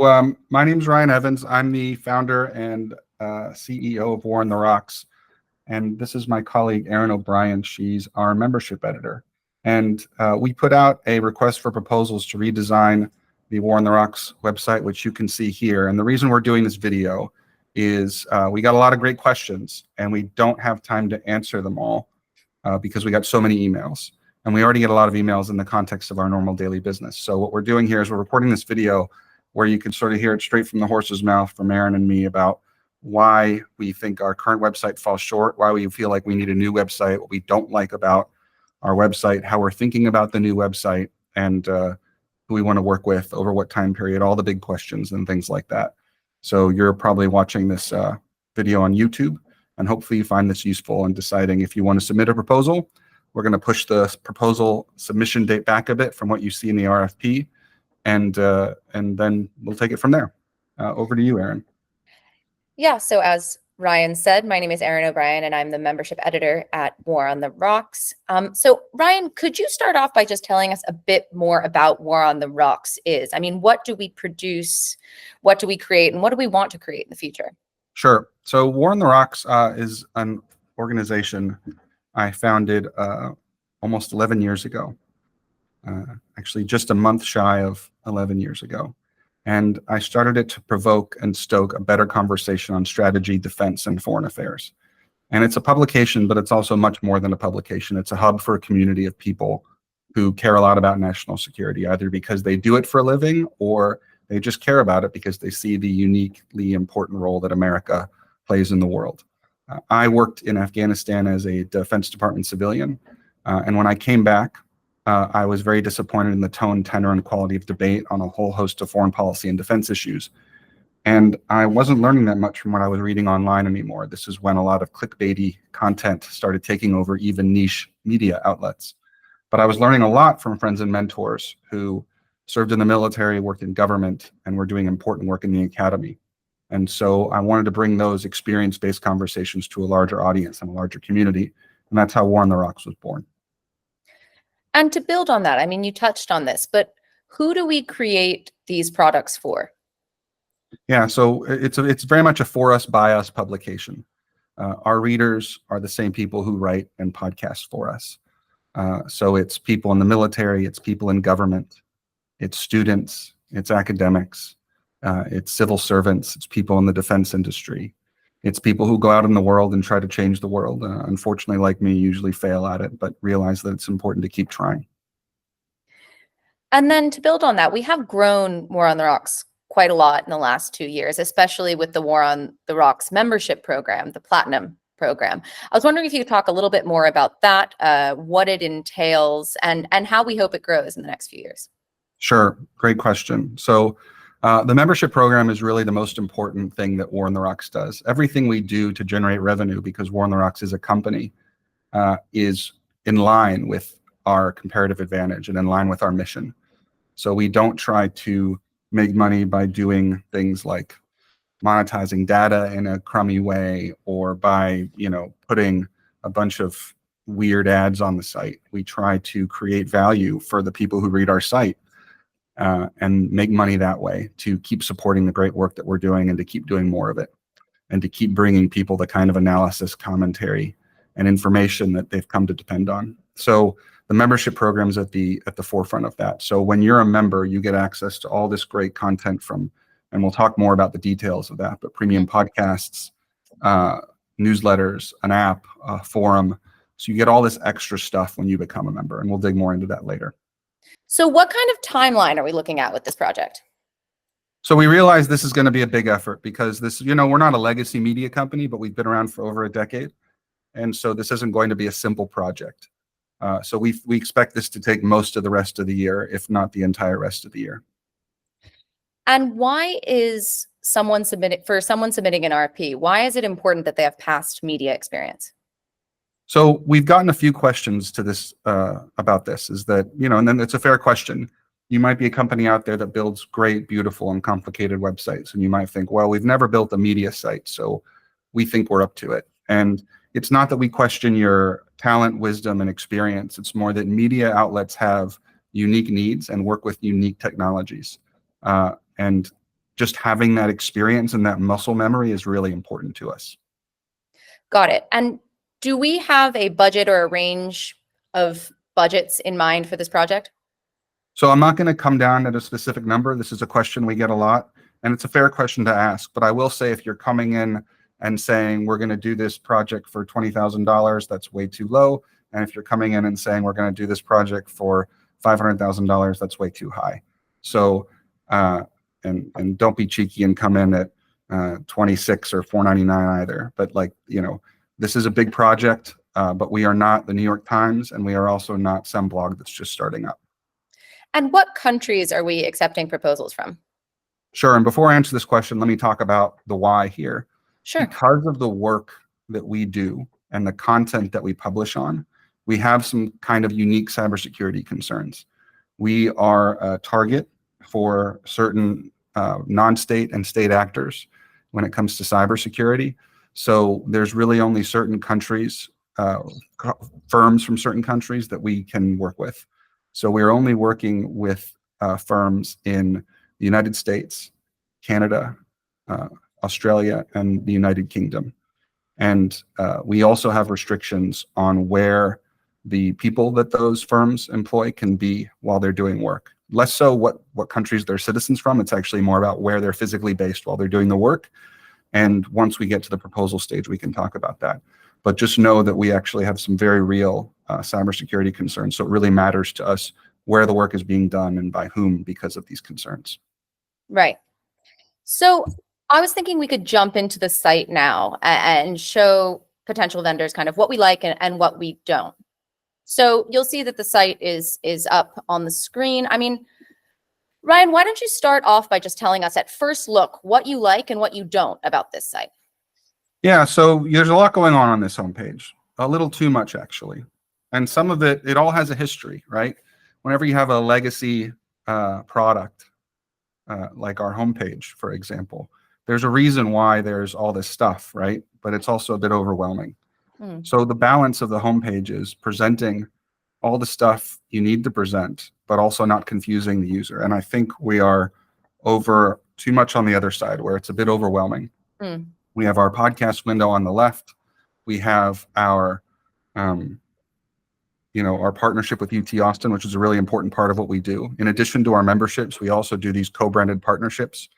My name is Ryan Evans. I'm the founder and CEO of War on the Rocks. And this is my colleague, Erin O'Brien. She's our membership editor. And we put out a request for proposals to redesign the War on the Rocks website, which you can see here. And the reason we're doing this video is we got a lot of great questions, and we don't have time to answer them all because we got so many emails. And we already get a lot of emails in the context of our normal daily business. So what we're doing here is we're recording this video where you can sort of hear it straight from the horse's mouth from Erin and me about why we think our current website falls short, why we feel like we need a new website, what we don't like about our website, how we're thinking about the new website, and who we want to work with over what time period, all the big questions and things like that. So you're probably watching this video on YouTube, and hopefully you find this useful in deciding if you want to submit a proposal. We're going to push the proposal submission date back a bit from what you see in the RFP, and then we'll take it from there. Over to you, Erin. Yeah, so as Ryan said, my name is Erin O'Brien, and I'm the membership editor at War on the Rocks. So Ryan, could you start off by just telling us a bit more about War on the Rocks is? I mean, what do we produce, what do we create, and what do we want to create in the future? Sure. So War on the Rocks is an organization I founded almost 11 years ago, actually just a month shy of 11 years ago. And I started it to provoke and stoke a better conversation on strategy, defense, and foreign affairs. And it's a publication, but it's also much more than a publication. It's a hub for a community of people who care a lot about national security, either because they do it for a living or they just care about it because they see the uniquely important role that America plays in the world. I worked in Afghanistan as a Defense Department civilian, and when I came back, I was very disappointed in the tone, tenor, and quality of debate on a whole host of foreign policy and defense issues. And I wasn't learning that much from what I was reading online anymore. This is when a lot of clickbaity content started taking over even niche media outlets. But I was learning a lot from friends and mentors who served in the military, worked in government, and were doing important work in the academy. And so I wanted to bring those experience-based conversations to a larger audience and a larger community. And that's how War on the Rocks was born. And to build on that, I mean, you touched on this, but who do we create these products for? Yeah, so it's very much a for us, by us publication. Our readers are the same people who write and podcast for us. So it's people in the military, it's people in government, it's students, it's academics, it's civil servants, it's people in the defense industry. It's people who go out in the world and try to change the world. Unfortunately, like me, usually fail at it, but realize that it's important to keep trying. And then to build on that, we have grown War on the Rocks quite a lot in the last 2 years, especially with the War on the Rocks membership program, the Platinum program. I was wondering if you could talk a little bit more about that, what it entails, and how we hope it grows in the next few years. Sure, great question. So the membership program is really the most important thing that War on the Rocks does. Everything we do to generate revenue, because War on the Rocks is a company, is in line with our comparative advantage and in line with our mission. So we don't try to make money by doing things like monetizing data in a crummy way or by, putting a bunch of weird ads on the site. We try to create value for the people who read our site. And make money that way to keep supporting the great work that we're doing and to keep doing more of it and to keep bringing people the kind of analysis, commentary, and information that they've come to depend on. So the membership program's at the forefront of that. So when you're a member, you get access to all this great content from, and we'll talk more about the details of that, but premium podcasts, newsletters, an app, a forum. So you get all this extra stuff when you become a member, and we'll dig more into that later. So what kind of timeline are we looking at with this project? So we realize this is going to be a big effort because this, we're not a legacy media company, but we've been around for over a decade. And so this isn't going to be a simple project. So we expect this to take most of the rest of the year, if not the entire rest of the year. And why is someone submitting an RFP, why is it important that they have past media experience? So we've gotten a few questions to this about this, is that, and then it's a fair question. You might be a company out there that builds great, beautiful, and complicated websites. And you might think, well, we've never built a media site, so we think we're up to it. And it's not that we question your talent, wisdom, and experience. It's more that media outlets have unique needs and work with unique technologies. And just having that experience and that muscle memory is really important to us. Got it. And do we have a budget or a range of budgets in mind for this project? So I'm not going to come down at a specific number. This is a question we get a lot, and it's a fair question to ask. But I will say, if you're coming in and saying we're going to do this project for $20,000, that's way too low. And if you're coming in and saying we're going to do this project for $500,000, that's way too high. So and don't be cheeky and come in at 26 or 499 either. But like, you know, this is a big project, but we are not the New York Times, and we are also not some blog that's just starting up. And what countries are we accepting proposals from? Sure. And before I answer this question, let me talk about the why here. Sure. Because of the work that we do and the content that we publish on, we have some kind of unique cybersecurity concerns. We are a target for certain non-state and state actors when it comes to cybersecurity. So there's really only certain countries, firms from certain countries that we can work with. So we're only working with firms in the United States, Canada, Australia, and the United Kingdom. And we also have restrictions on where the people that those firms employ can be while they're doing work. Less so what countries they're citizens from. It's actually more about where they're physically based while they're doing the work. And once we get to the proposal stage, we can talk about that. But just know that we actually have some very real cybersecurity concerns. So it really matters to us where the work is being done and by whom because of these concerns. Right. So I was thinking we could jump into the site now and show potential vendors kind of what we like and what we don't. So you'll see that the site is up on the screen. I mean, Ryan, why don't you start off by just telling us at first look what you like and what you don't about this site? Yeah, so there's a lot going on this homepage, a little too much actually. And some of it all has a history, right? Whenever you have a legacy product, like our homepage, for example, there's a reason why there's all this stuff, right? But it's also a bit overwhelming. So the balance of the homepage is presenting all the stuff you need to present, but also not confusing the user. And I think we are over too much on the other side where it's a bit overwhelming. We have our podcast window on the left. We have our, our partnership with UT Austin, which is a really important part of what we do. In addition to our memberships, we also do these co-branded partnerships.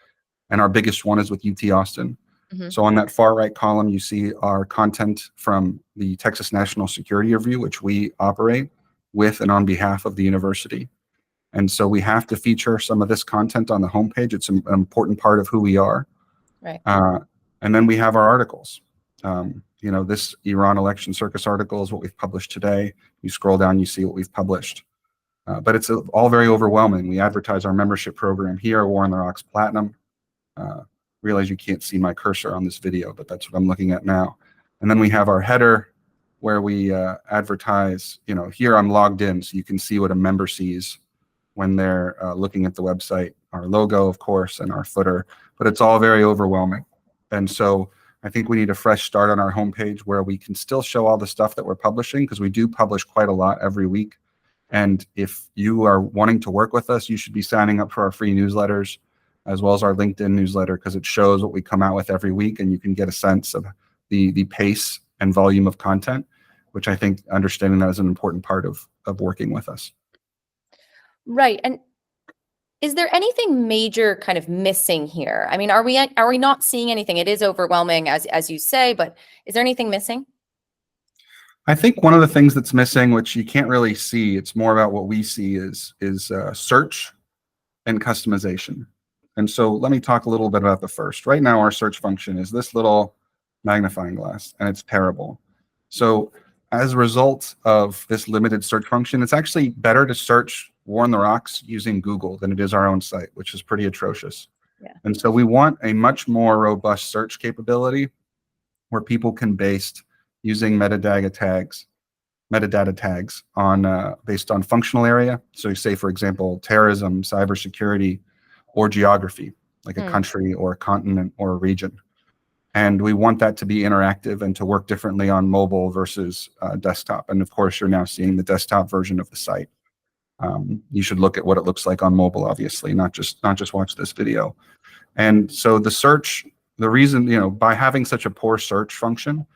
And our biggest one is with UT Austin. So on that far right column, you see our content from the Texas National Security Review, which we operate with and on behalf of the university. And so we have to feature some of this content on the homepage. It's an important part of who we are. Right. And then we have our articles. This Iran election circus article is what we've published today. You scroll down, you see what we've published. But it's all very overwhelming. We advertise our membership program here, War on the Rocks Platinum. Realize you can't see my cursor on this video, but that's what I'm looking at now. And then we have our header where we advertise, here I'm logged in, so you can see what a member sees when they're looking at the website, our logo, of course, and our footer, but it's all very overwhelming. And so I think we need a fresh start on our homepage where we can still show all the stuff that we're publishing, because we do publish quite a lot every week. And if you are wanting to work with us, you should be signing up for our free newsletters, as well as our LinkedIn newsletter, because it shows what we come out with every week, and you can get a sense of the pace and volume of content, which I think understanding that is an important part of working with us. Right. And is there anything major kind of missing here? I mean, are we not seeing anything? It is overwhelming, as you say, but is there anything missing? I think one of the things that's missing, which you can't really see, it's more about what we see, is search and customization. And so let me talk a little bit about the first. Right now, our search function is this little magnifying glass, and it's terrible. So as a result of this limited search function, it's actually better to search War on the Rocks using Google than it is our own site, which is pretty atrocious. Yeah. And so we want a much more robust search capability where people can based using metadata tags on based on functional area. So you say, for example, terrorism, cybersecurity, or geography, like a country or a continent or a region. And we want that to be interactive and to work differently on mobile versus desktop. And of course, you're now seeing the desktop version of the site. You should look at what it looks like on mobile, obviously, not just watch this video. And so the reason, by having such a poor search function,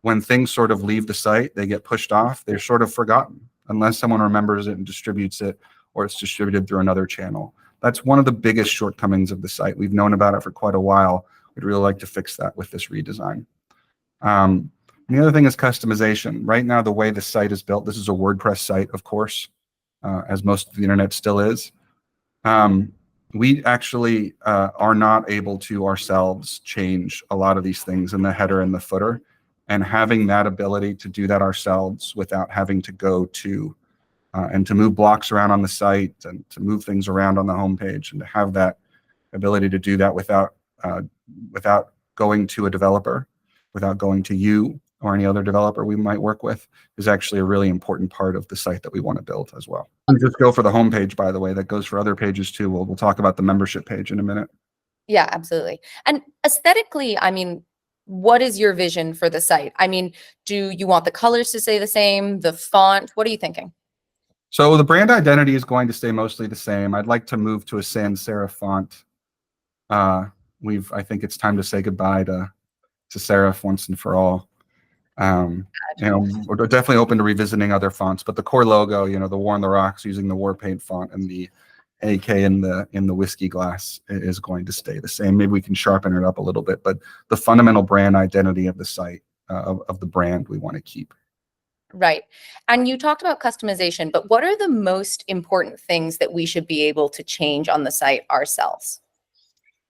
when things sort of leave the site, they get pushed off, they're sort of forgotten unless someone remembers it and distributes it, or it's distributed through another channel. That's one of the biggest shortcomings of the site. We've known about it for quite a while. We'd really like to fix that with this redesign. The other thing is customization. Right now, the way the site is built, this is a WordPress site, of course, as most of the internet still is. We actually are not able to ourselves change a lot of these things in the header and the footer. And having that ability to do that ourselves without having to go to and to move blocks around on the site and to move things around on the homepage, and to have that ability to do that without going to a developer, without going to you or any other developer we might work with, is actually a really important part of the site that we want to build as well. And just go for the homepage, by the way. That goes for other pages too. We'll talk about the membership page in a minute. Yeah, absolutely. And aesthetically, I mean, what is your vision for the site? I mean, do you want the colors to stay the same, the font? What are you thinking? So the brand identity is going to stay mostly the same. I'd like to move to a sans serif font. I think it's time to say goodbye to serif once and for all. We're definitely open to revisiting other fonts, but the core logo, the War on the Rocks using the war paint font and the AK in the whiskey glass is going to stay the same. Maybe we can sharpen it up a little bit, but the fundamental brand identity of the site, of the brand, we want to keep. Right. And you talked about customization, but what are the most important things that we should be able to change on the site ourselves?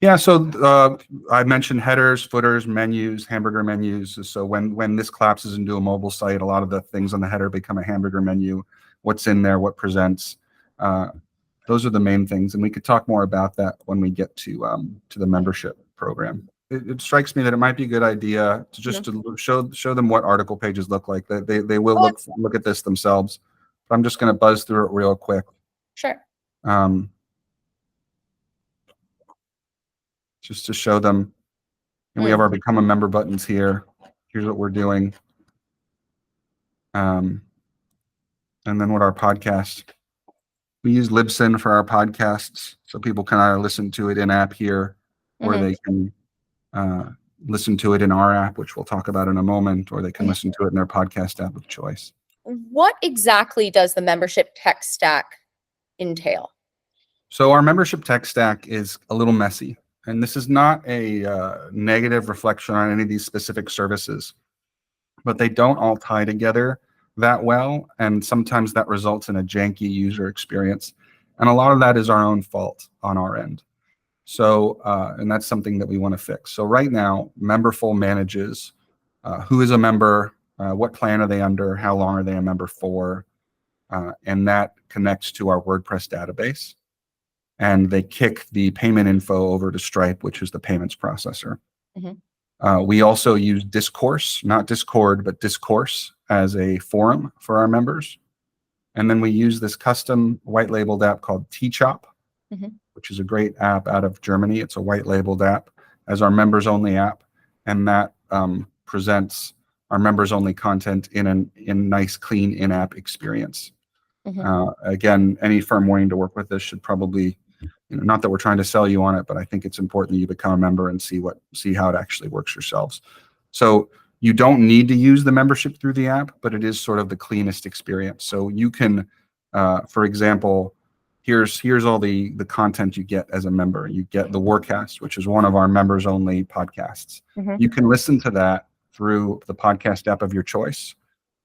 Yeah, so I mentioned headers, footers, menus, hamburger menus. So when this collapses into a mobile site, a lot of the things on the header become a hamburger menu. What's in there, what presents. Those are the main things, and we could talk more about that when we get to the membership program. It strikes me that it might be a good idea to just to show them what article pages look like. They will look at this themselves. But I'm just going to buzz through it real quick. Sure. Just to show them. And we have our Become a Member buttons here. Here's what we're doing. And then what our podcast. We use Libsyn for our podcasts, so people can either listen to it in-app here, or they can listen to it in our app, which we'll talk about in a moment, or they can listen to it in their podcast app of choice. What exactly does the membership tech stack entail? So our membership tech stack is a little messy, and this is not a negative reflection on any of these specific services, but they don't all tie together that well, and sometimes that results in a janky user experience, and a lot of that is our own fault on our end. So and that's something that we want to fix. So right now, Memberful manages who is a member, what plan are they under, how long are they a member for, and that connects to our WordPress database, and they kick the payment info over to Stripe, which is the payments processor. We also use Discourse, not Discord, but Discourse as a forum for our members. And then we use this custom white labeled app called Teachop, which is a great app out of Germany. It's a white labeled app as our members only app. And that presents our members only content in nice, clean in-app experience. Again, any firm wanting to work with this should probably, not that we're trying to sell you on it, but I think it's important that you become a member and see how it actually works yourselves. So you don't need to use the membership through the app, but it is sort of the cleanest experience. So you can, for example, here's all the content you get as a member. You get the Warcast, which is one of our members only podcasts. You can listen to that through the podcast app of your choice,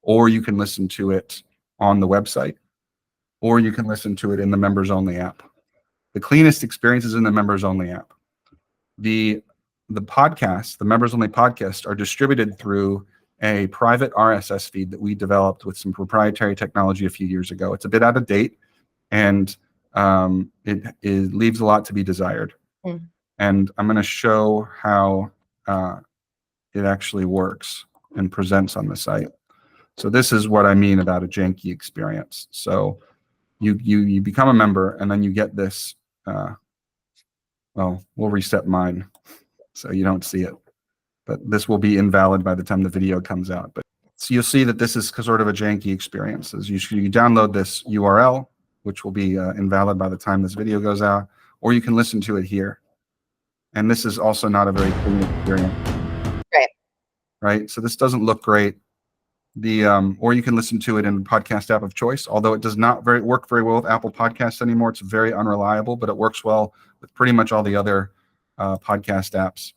or you can listen to it on the website, or you can listen to it in the members only app. The cleanest experience is in the members only app. The podcasts, the members only podcasts, are distributed through a private RSS feed that we developed with some proprietary technology a few years ago. It's a bit out of date, and it leaves a lot to be desired. And I'm going to show how it actually works and presents on the site. So this is what I mean about a janky experience. So you become a member, and then you get this. Well, we'll reset mine so you don't see it, but this will be invalid by the time the video comes out. But so you'll see that this is sort of a janky experience. As you download this URL, which will be invalid by the time this video goes out, or you can listen to it here. And this is also not a very clean experience. Right. Right. So this doesn't look great. Or you can listen to it in the podcast app of choice, although it does not work very well with Apple Podcasts anymore. It's very unreliable, but it works well with pretty much all the other podcast apps,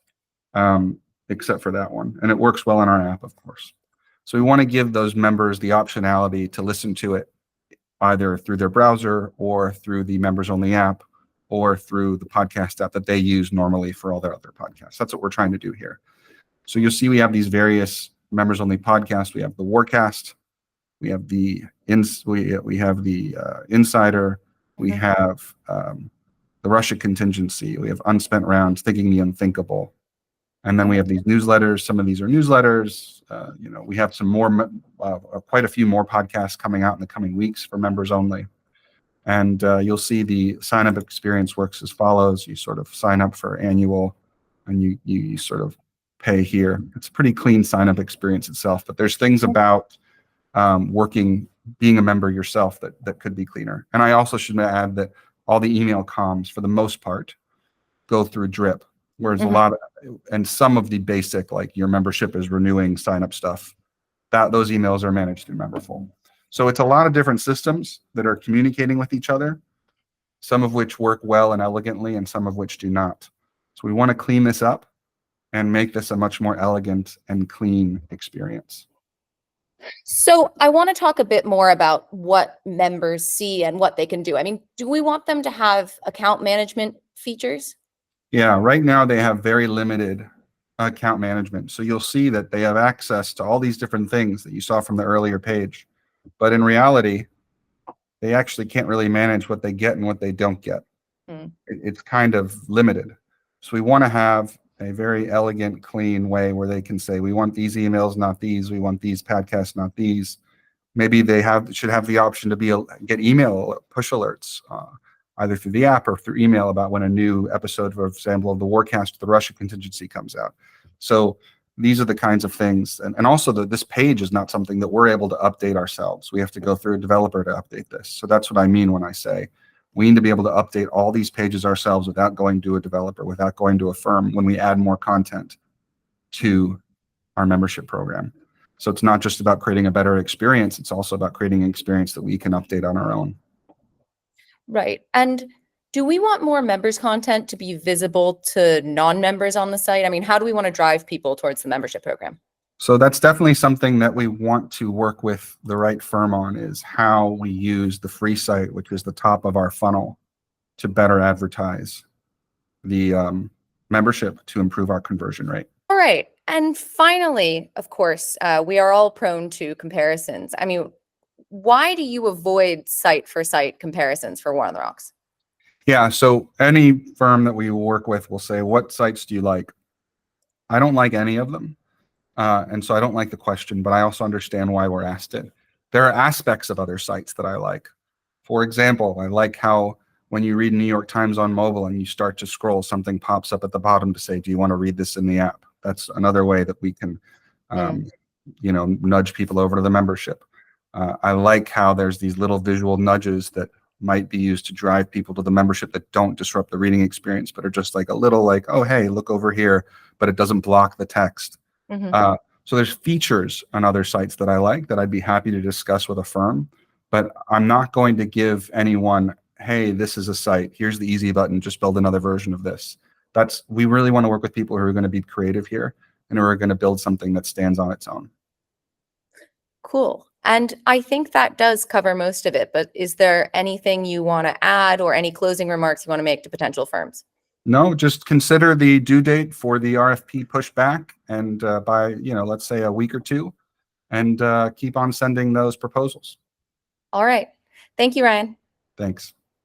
except for that one. And it works well in our app, of course. So we want to give those members the optionality to listen to it either through their browser or through the members only app or through the podcast app that they use normally for all their other podcasts. That's what we're trying to do here. So you'll see we have these various members only podcasts. We have the Warcast, we have the Insider, we have the Russia Contingency, we have Unspent Rounds, Thinking the Unthinkable, and then we have these newsletters. Some of these are newsletters. We have some more, quite a few more podcasts coming out in the coming weeks for members only. And you'll see the sign up experience works as follows. You sort of sign up for annual, and you sort of pay here. It's a pretty clean sign up experience itself, but there's things about being a member yourself that could be cleaner. And I also should add that all the email comms, for the most part, go through Drip, whereas some of the basic, like your membership is renewing sign up stuff, those emails are managed through Memberful. So it's a lot of different systems that are communicating with each other, some of which work well and elegantly, and some of which do not. So we want to clean this up and make this a much more elegant and clean experience. So I want to talk a bit more about what members see and what they can do. I mean, do we want them to have account management features? Yeah, right now they have very limited account management. So you'll see that they have access to all these different things that you saw from the earlier page. But in reality, they actually can't really manage what they get and what they don't get. It's kind of limited. So we want to have a very elegant, clean way where they can say, we want these emails, not these. We want these podcasts, not these. Maybe they should have the option to get email push alerts, either through the app or through email about when a new episode, for example, of the Warcast, the Russia Contingency comes out. So these are the kinds of things. And also this page is not something that we're able to update ourselves. We have to go through a developer to update this. So that's what I mean when I say we need to be able to update all these pages ourselves without going to a developer, without going to a firm when we add more content to our membership program. So it's not just about creating a better experience. It's also about creating an experience that we can update on our own. Right. And do we want more members content to be visible to non-members on the site? I mean, how do we want to drive people towards the membership program? So that's definitely something that we want to work with the right firm on, is how we use the free site, which is the top of our funnel, to better advertise the membership to improve our conversion rate. All right. And finally, of course, we are all prone to comparisons. I mean, why do you avoid site for site comparisons for War on the Rocks? Yeah, so any firm that we work with will say, what sites do you like? I don't like any of them. And so I don't like the question, but I also understand why we're asked it. There are aspects of other sites that I like. For example, I like how when you read New York Times on mobile and you start to scroll, something pops up at the bottom to say, do you want to read this in the app? That's another way that we can, nudge people over to the membership. I like how there's these little visual nudges that might be used to drive people to the membership that don't disrupt the reading experience, but are just like a little like, oh, hey, look over here, but it doesn't block the text. So there's features on other sites that I like that I'd be happy to discuss with a firm, but I'm not going to give anyone, hey, this is a site, here's the easy button, just build another version of this. We really want to work with people who are going to be creative here and who are going to build something that stands on its own. Cool. And I think that does cover most of it, but is there anything you want to add or any closing remarks you want to make to potential firms? No, just consider the due date for the RFP pushback, and by, let's say a week or two, and keep on sending those proposals. All right. Thank you, Ryan. Thanks.